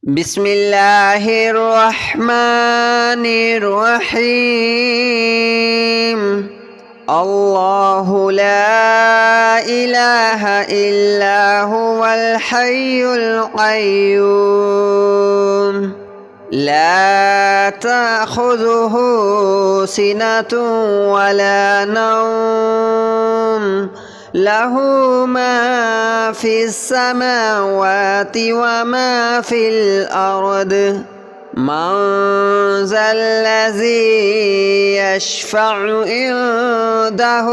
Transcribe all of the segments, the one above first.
بسم الله الرحمن الرحيم. الله لا إله إلا هو الحي القيوم لا تأخذه سنة ولا نوم له ما في السماوات وما في الأرض من ذا الذي يشفع عنده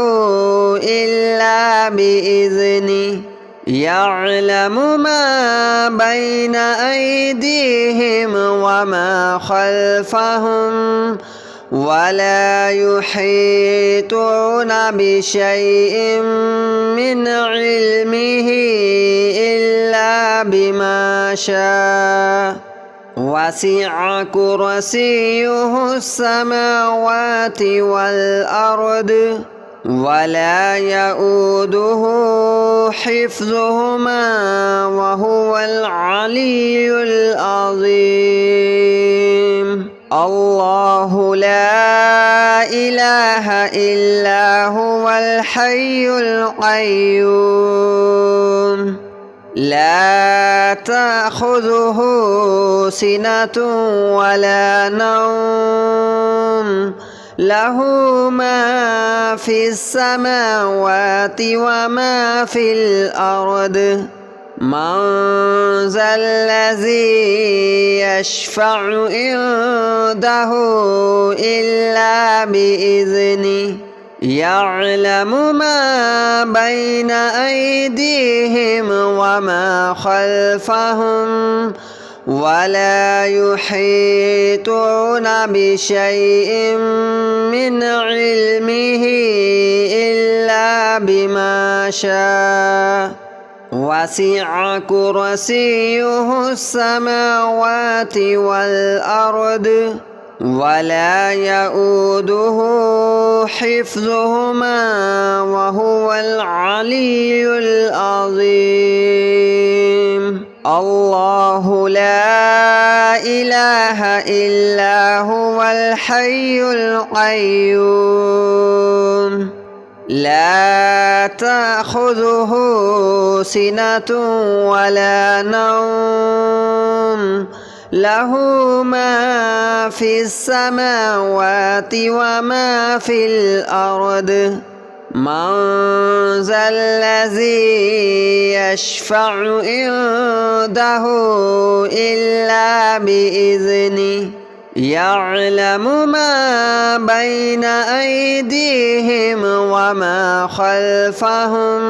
إلا بإذنه يعلم ما بين أيديهم وما خلفهم ولا يحيطون بشيء من علمه إلا بما شاء وسع كرسيه السماوات والأرض ولا يؤوده حفظهما وهو العلي العظيم. الله لا إله إلا هو الحي القيوم لا تأخذه سنة ولا نوم له ما في السماوات وما في الأرض من ذا الذي يشفع عنده إلا بإذنه يعلم ما بين أيديهم وما خلفهم ولا يحيطون بشيء من علمه إلا بما شاء وسع كرسيه السماوات والأرض ولا يؤوده حفظهما وهو العلي العظيم. الله لا إله إلا هو الحي القيوم لا تأخذه سنة ولا نوم له ما في السماوات وما في الأرض من ذا الذي يشفع عنده إلا بإذنه يعلم ما بين أيديهم وما خلفهم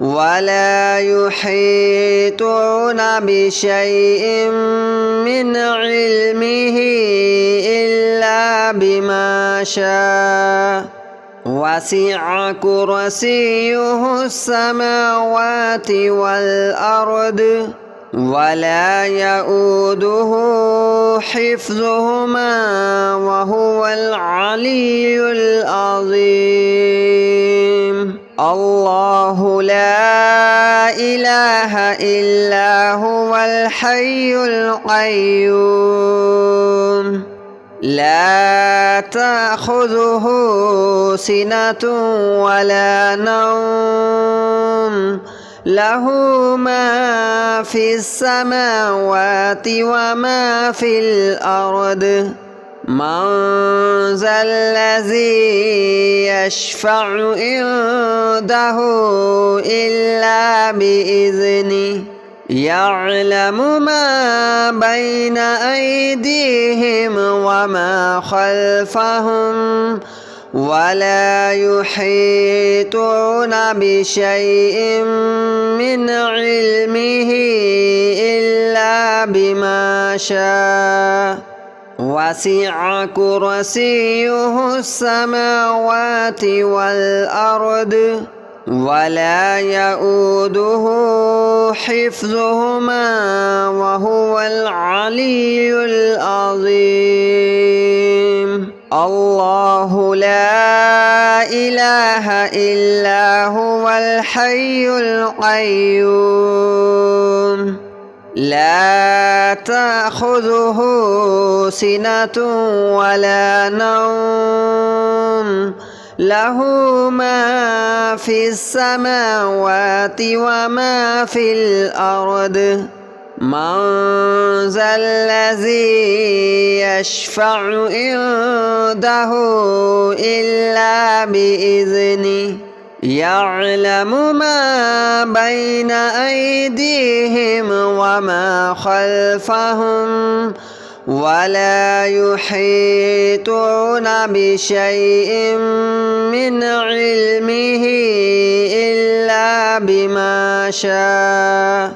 ولا يحيطون بشيء من علمه إلا بما شاء وسع كرسيه السماوات والأرض ولا يؤوده حفظهما وهو العلي العظيم. الله لا إله إلا هو الحي القيوم لا تأخذه سنة ولا نوم له ما في السماوات وما في الأرض من ذا الذي يشفع عنده إلا بإذنه يعلم ما بين أيديهم وما خلفهم ولا يحيطون بشيء من علمه إلا بما شاء وسع كرسيه السماوات والأرض ولا يؤوده حفظهما وهو العلي العظيم. الله لا إله إلا هو الحي القيوم لا تأخذه سنة ولا نوم له ما في السماوات وما في الأرض من ذا الذي يشفع عنده إلا بإذنه يعلم ما بين أيديهم وما خلفهم ولا يحيطون بشيء من علمه إلا بما شاء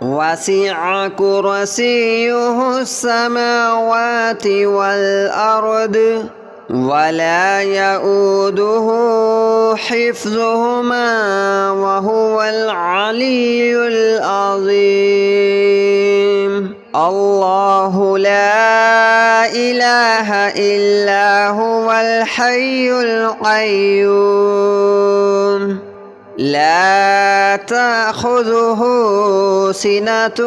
وسع كرسيه السماوات والأرض ولا يؤوده حفظهما وهو العلي العظيم الله لا إله إلا هو الحي القيوم لا تأخذه سنة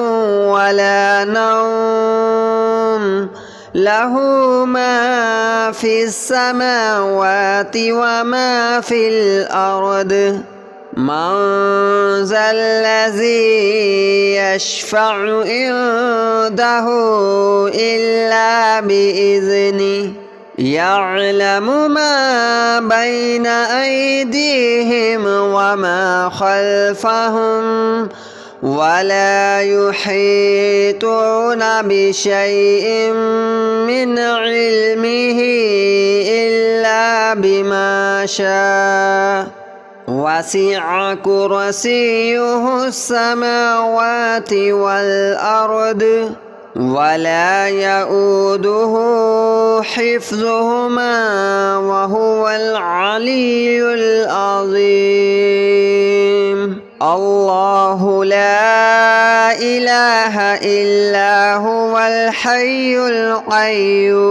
ولا نوم له ما في السماوات وما في الأرض من ذا الذي يشفع عنده إلا بإذنه يعلم ما بين أيديهم وما خلفهم ولا يحيطون بشيء من علمه إلا بما شاء وسع كرسيه السماوات والأرض ولا يؤوده حفظهما وهو العلي العظيم الله لا إله إلا هو الحي القيوم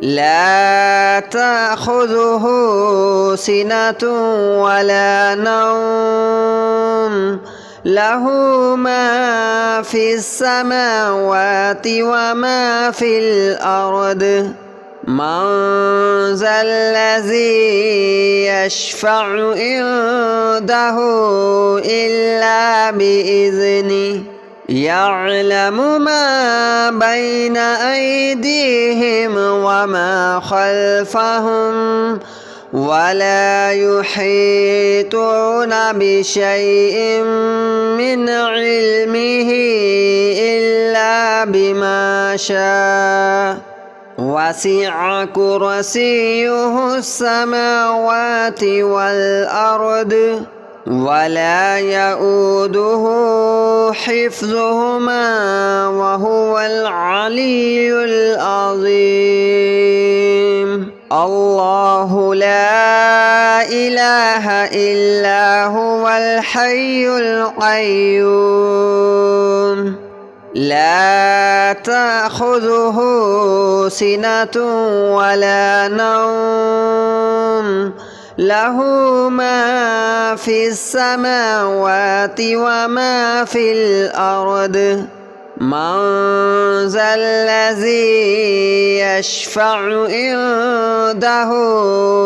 لا تأخذه سنة ولا نوم له ما في السماوات وما في الأرض من ذا الذي يشفع عنده إلا بإذنه يعلم ما بين أيديهم وما خلفهم ولا يحيطون بشيء من علمه إلا بما شاء وسع كرسيه السماوات والأرض ولا يؤوده حفظهما وهو العلي العظيم الله لا إله إلا هو الحي القيوم لا تأخذه سنة ولا نوم له ما في السماوات وما في الأرض من ذا الذي يشفع عنده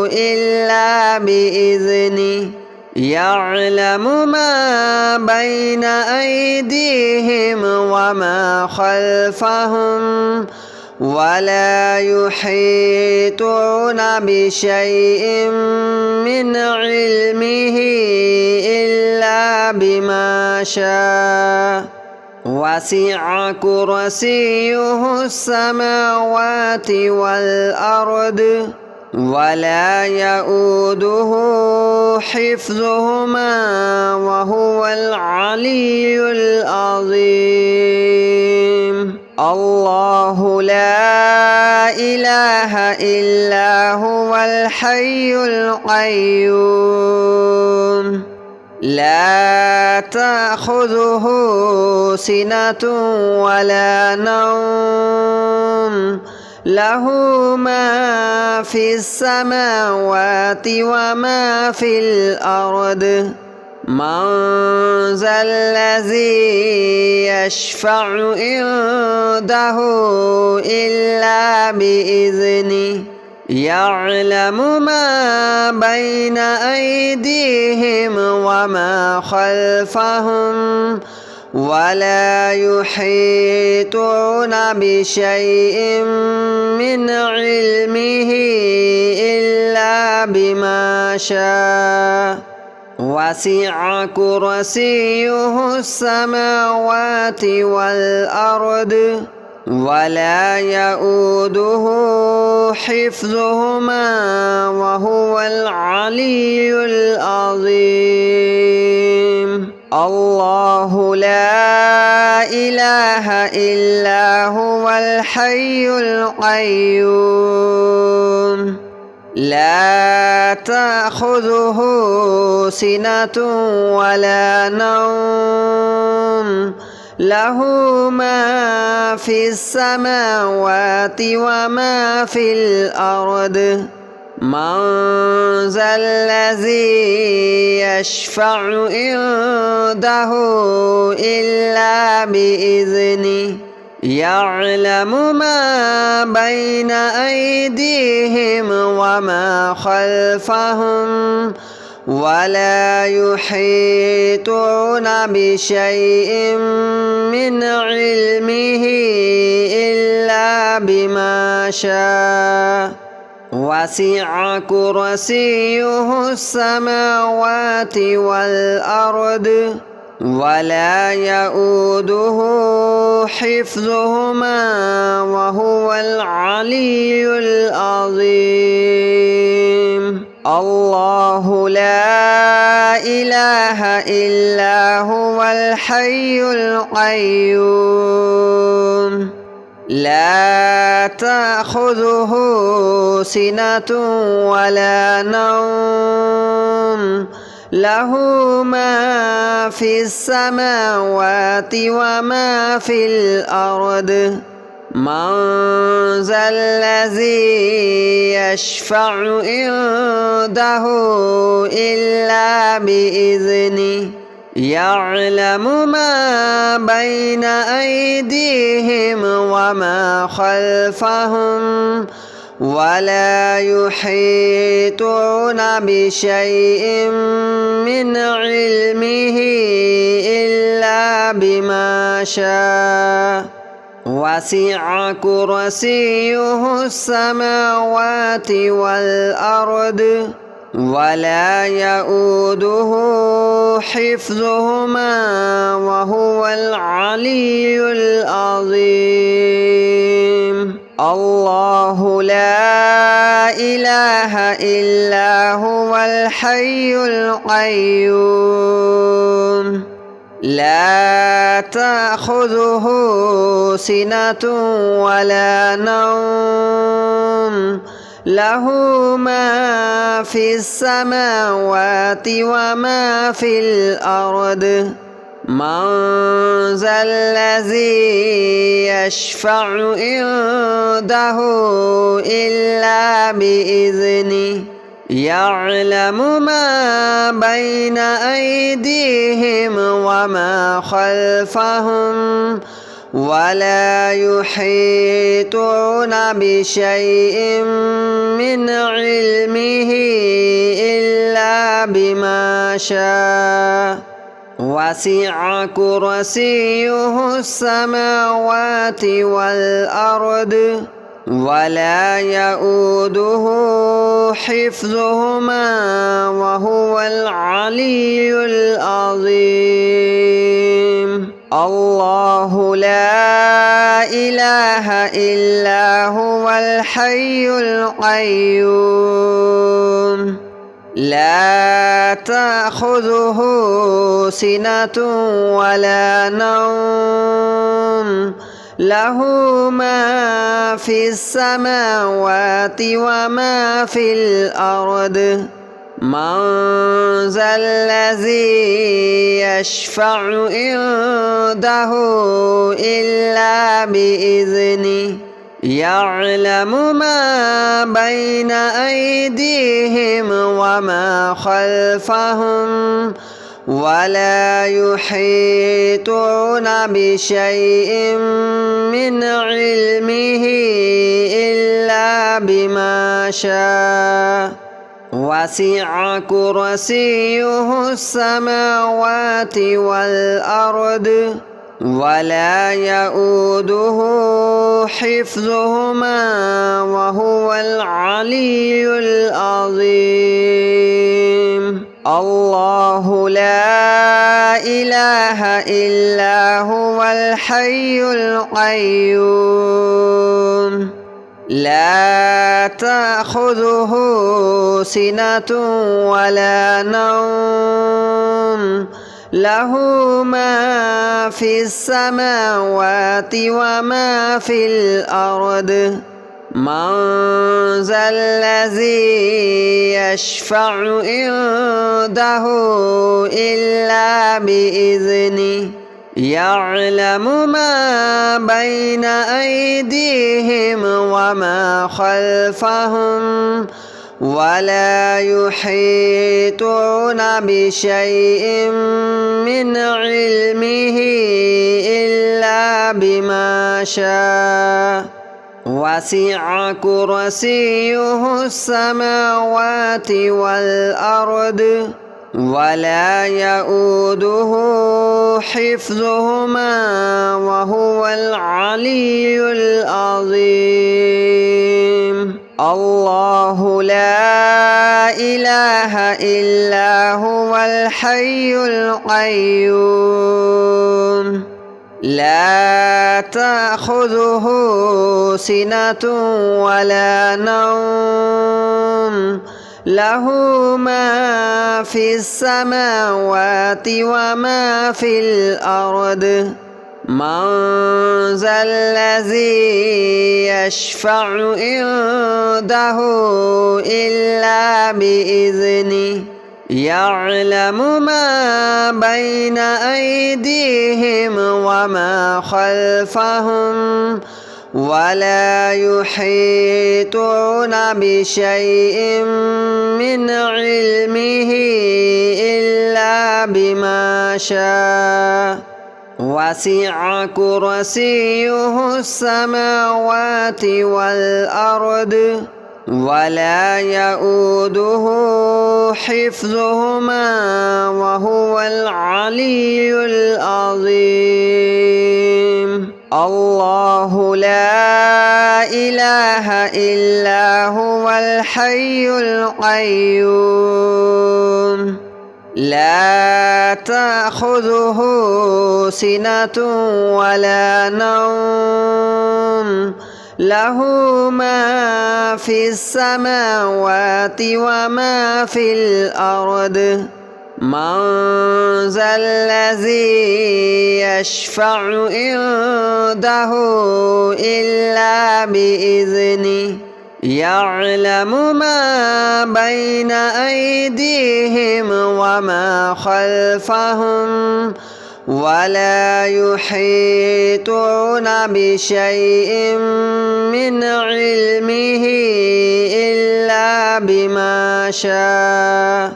إلا بإذنه يعلم ما بين أيديهم وما خلفهم ولا يحيطون بشيء من علمه إلا بما شاء وسع كرسيه السماوات والأرض ولا يؤوده حفظهما وهو العلي العظيم الله لا إله إلا هو الحي القيوم لا تأخذه سنة ولا نوم له ما في السماوات وما في الأرض من ذا الذي يشفع عنده إلا بإذنه يعلم ما بين أيديهم وما خلفهم ولا يحيطون بشيء من علمه إلا بما شاء وسع كرسيه السماوات والأرض ولا يؤوده حفظهما وهو العلي العظيم. الله لا إله إلا هو الحي القيوم لا تأخذه سنة ولا نوم له ما في السماوات وما في الأرض من ذا الذي يشفع عنده إلا بإذنه يعلم ما بين أيديهم وما خلفهم ولا يحيطون بشيء من علمه إلا بما شاء وسع كرسيه السماوات والأرض ولا يؤوده حفظهما وهو العلي العظيم. الله لا إله إلا هو الحي القيوم لا تأخذه سنة ولا نوم له ما في السماوات وما في الأرض من ذا الذي يشفع عنده إلا بإذنه يعلم ما بين أيديهم وما خلفهم ولا يحيطون بشيء من علمه إلا بما شاء وسع كرسيه السماوات والأرض ولا يؤوده حفظهما وهو العلي العظيم. الله لا إله إلا هو الحي القيوم لا تأخذه سنة ولا نوم له ما في السماوات وما في الأرض من ذا الذي يشفع عنده إلا بإذنه يعلم ما بين أيديهم وما خلفهم ولا يحيطون بشيء من علمه إلا بما شاء وسع كرسيه السماوات والأرض ولا يؤوده حفظهما وهو العلي العظيم. الله لا إله إلا هو الحي القيوم لا تأخذه سنة ولا نوم له ما في السماوات وما في الأرض من ذا الذي يشفع عنده إلا بإذنه يعلم ما بين أيديهم وما خلفهم ولا يحيطون بشيء من علمه إلا بما شاء وسع كرسيه السماوات والأرض ولا يؤوده حفظهما وهو العلي العظيم الله لا إله إلا هو الحي القيوم لا تأخذه سنة ولا نوم له ما في السماوات وما في الأرض من ذا الذي يشفع عنده إلا بإذنه يعلم ما بين أيديهم وما خلفهم ولا يحيطون بشيء من علمه إلا بما شاء وسع كرسيه السماوات والأرض ولا يؤوده حفظهما وهو العلي العظيم الله لا إله إلا هو الحي القيوم لا تأخذه سنة ولا نوم له ما في السماوات وما في الأرض من ذا الذي يشفع عنده إلا بإذنه يعلم ما بين أيديهم وما خلفهم ولا يحيطون بشيء من علمه إلا بما شاء وسع كرسيه السماوات والأرض ولا يؤوده حفظهما وهو العلي العظيم الله لا إله إلا هو الحي القيوم لا تأخذه سنة ولا نوم له ما في السماوات وما في الأرض من ذا الذي يشفع عنده إلا بإذنه يعلم ما بين أيديهم وما خلفهم ولا يحيطون بشيء من علمه إلا بما شاء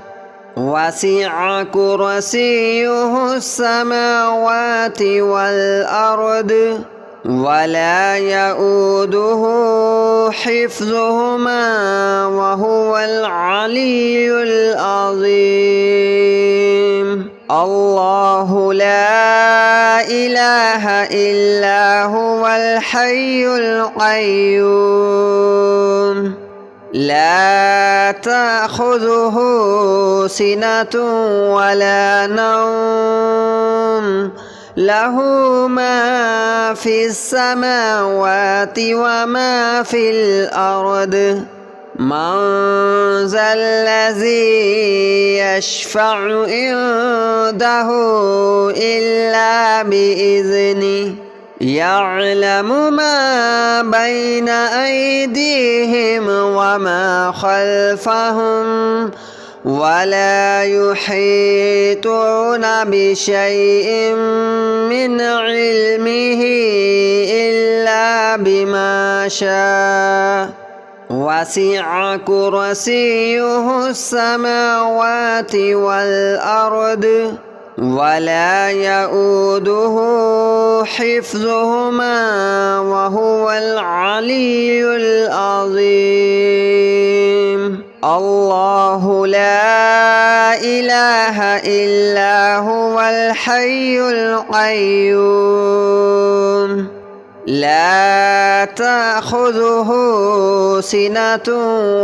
وسع كرسيه السماوات والأرض ولا يؤوده حفظهما وهو العلي العظيم الله لا إله إلا هو الحي القيوم لا تأخذه سنة ولا نوم له ما في السماوات وما في الأرض من ذا الذي يشفع عنده إلا بإذنه يعلم ما بين أيديهم وما خلفهم ولا يحيطون بشيء من علمه إلا بما شاء وسع كرسيه السماوات والأرض ولا يؤوده حفظهما وهو العلي العظيم الله لا إله إلا هو الحي القيوم لا تأخذه سنة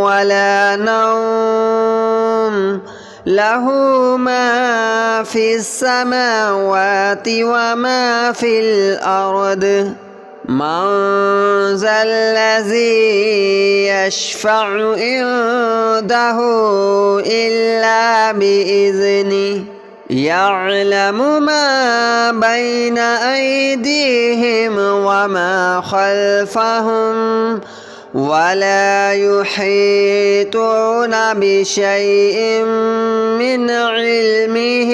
ولا نوم له ما في السماوات وما في الأرض من ذا الذي يشفع عنده إلا بإذنه يعلم ما بين أيديهم وما خلفهم ولا يحيطون بشيء من علمه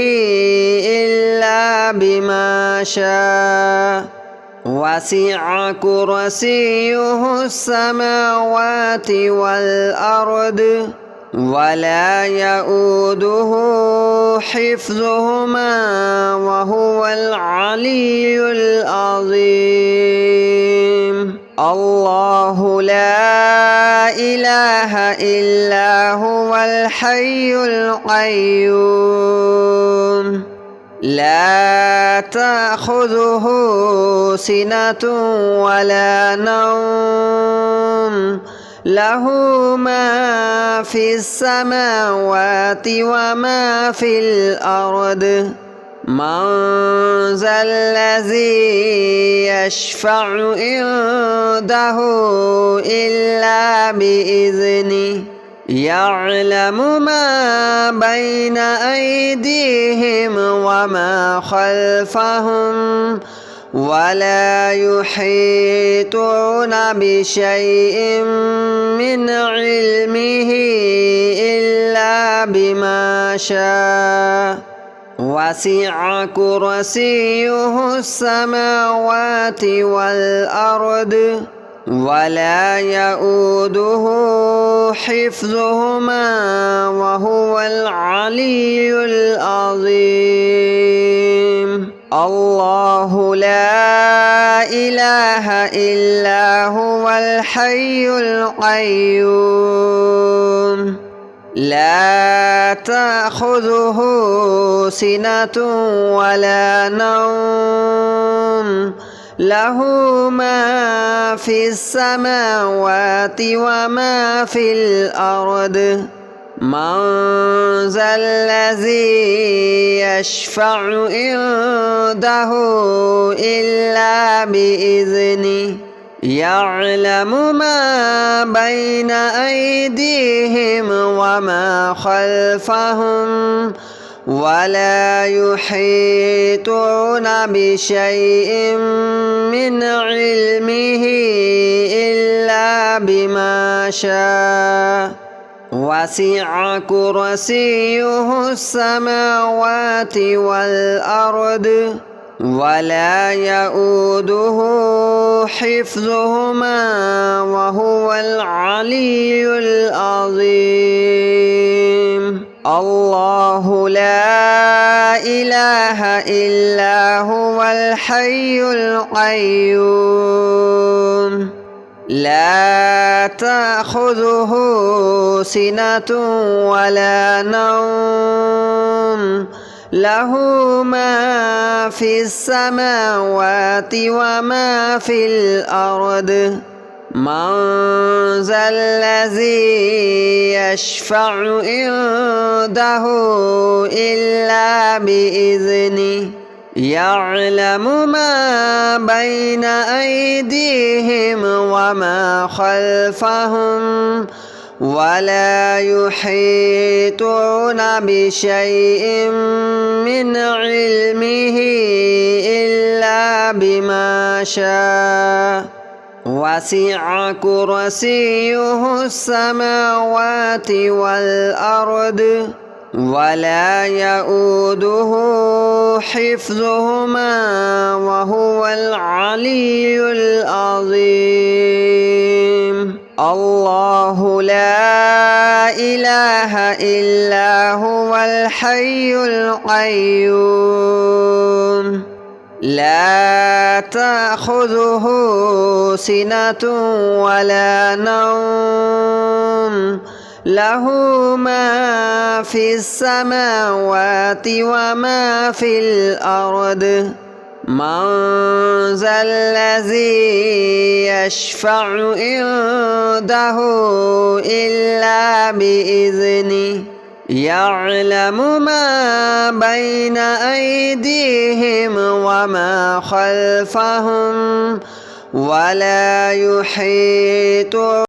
إلا بما شاء وسع كرسيه السماوات والأرض ولا يؤوده حفظهما وهو العلي العظيم الله لا إله إلا هو الحي القيوم لا تأخذه سنة ولا نوم له ما في السماوات وما في الأرض من ذا الذي يشفع عنده إلا بإذنه يعلم ما بين أيديهم وما خلفهم ولا يحيطون بشيء من علمه إلا بما شاء وسع كرسيه السماوات والأرض ولا يؤوده حفظهما وهو العلي العظيم الله لا إله إلا هو الحي القيوم لا تأخذه سنة ولا نوم له ما في السماوات وما في الأرض من ذا الذي يشفع عنده إلا بإذنه يعلم ما بين أيديهم وما خلفهم ولا يحيطون بشيء من علمه إلا بما شاء وسع كرسيه السماوات والأرض ولا يؤوده حفظهما وهو العلي العظيم الله لا إله إلا هو الحي القيوم لا تأخذه سنة ولا نوم له ما في السماوات وما في الأرض من ذا الذي يشفع عنده إلا بإذنه يعلم ما بين أيديهم وما خلفهم ولا يحيطون بشيء من علمه إلا بما شاء وسع كرسيه السماوات والأرض ولا يؤوده حفظهما وهو العلي العظيم الله لا إله إلا هو الحي القيوم لا تأخذه سنة ولا نوم له ما في السماوات وما في الأرض من ذا الذي يشفع عنده إلا بإذنه يعلم ما بين أيديهم وما خلفهم ولا يحيطون